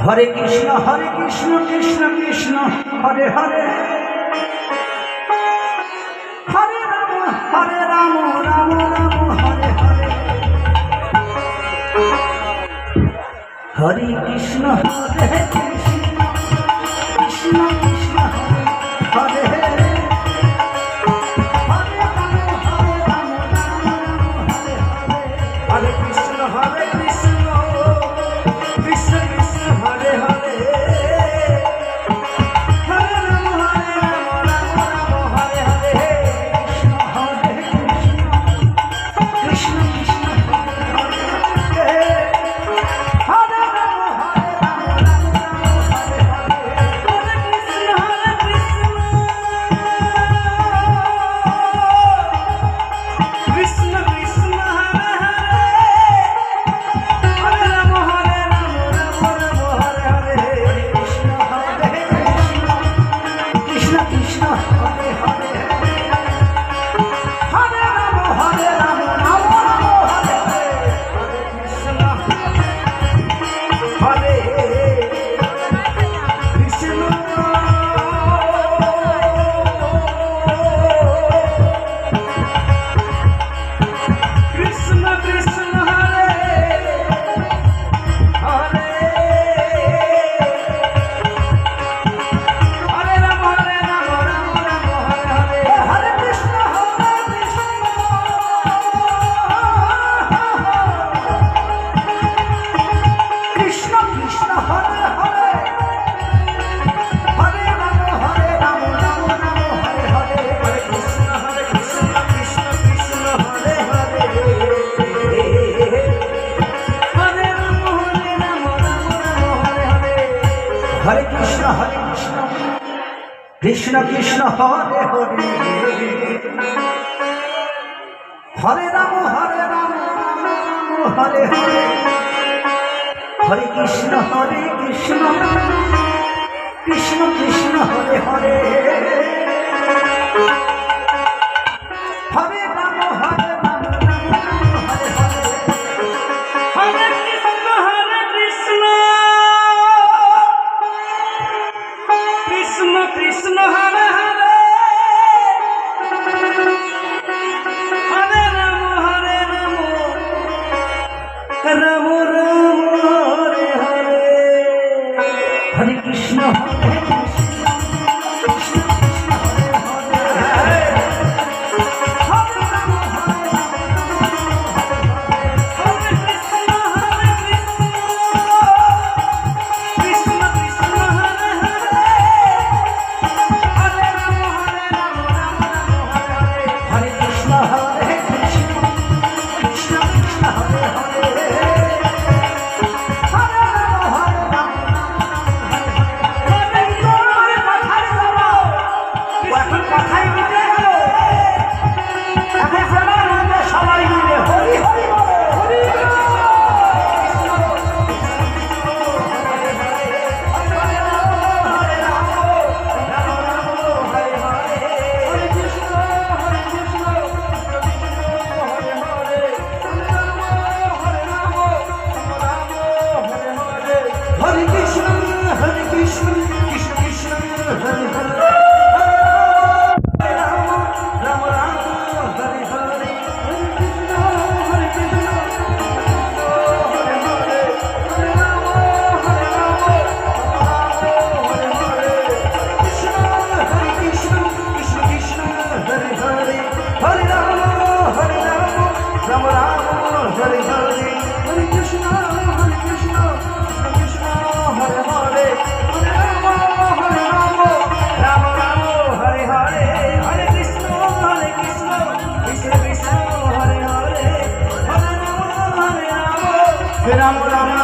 হরে কৃষ্ণ কৃষ্ণ কৃষ্ণ হরে হরে, হরে রাম রাম রাম হরে হরে, হরে কৃষ্ণ হরে কৃষ্ণ কৃষ্ণ কৃষ্ণ হরে হরে, হরে রাম রাম হরে হরে, হরে কৃষ্ণ কৃষ্ণ কৃষ্ণ কৃষ্ণ হরে হরে, হরে রাম রাম রাম হরে হরে, কৃষ্ণ কৃষ্ণ হরে হরে, হরে রাম রাম হরে হরে, হরে কৃষ্ণ কৃষ্ণ কৃষ্ণ হরে হরে, হরে রাম রাম হরে হরে, কৃষ্ণ কৃষ্ণ কৃষ্ণ হরে হরে, হরে রাম রাম হরে হরে, হরে কৃষ্ণ হরে কৃষ্ণ, কৃষ্ণ কৃষ্ণ হরে হরে, হরে রাম রাম হরে হরে, হরে কৃষ্ণ কৃষ্ণ কৃষ্ণ হরে হরে, হরে রাম রাম হরে হরে, হরে কৃষ্ণ কৃষ্ণ কৃষ্ণ হরে হরে, হরে রাম হরে হরে, হরে কৃষ্ণ কৃষ্ণ কৃষ্ণ হরে হরে, হরে রাম হরে হরে, হরে কৃষ্ণ কৃষ্ণ কৃষ্ণ হরে হরে, হরে রাম হরে হরে, হরে কৃষ্ণ কৃষ্ণ কৃষ্ণ হরে হরে, হরে রাম রাম হরে হরে, হরে কৃষ্ণ কৃষ্ণ কৃষ্ণ হরে হরে, হরে রাম হরে কৃষ্ণ কৃষ্ণ কৃষ্ণ হরে হরে, হরে রাম হরে হরে, কৃষ্ণ কৃষ্ণ কৃষ্ণ হরে হরে, হরে রাম এখন কথাই মিটে গেল, এখন সবার মধ্যে সবাই মিলে হরি হরি হরি, হরে কৃষ্ণ কৃষ্ণ কৃষ্ণ হরে হরে, রাম রাম হরে হরে, হরে কৃষ্ণ হরে হরে, হরে রাম হরে হরে, কৃষ্ণ কৃষ্ণ হরে হরে, হরে রাম রাম হরে হরে, হরে কৃষ্ণ কৃষ্ণ হরে হরে, হরে রাম রাম হরে হরে, হরে কৃষ্ণ কৃষ্ণ কৃষ্ণ হরে হরে, হরে রাম রাম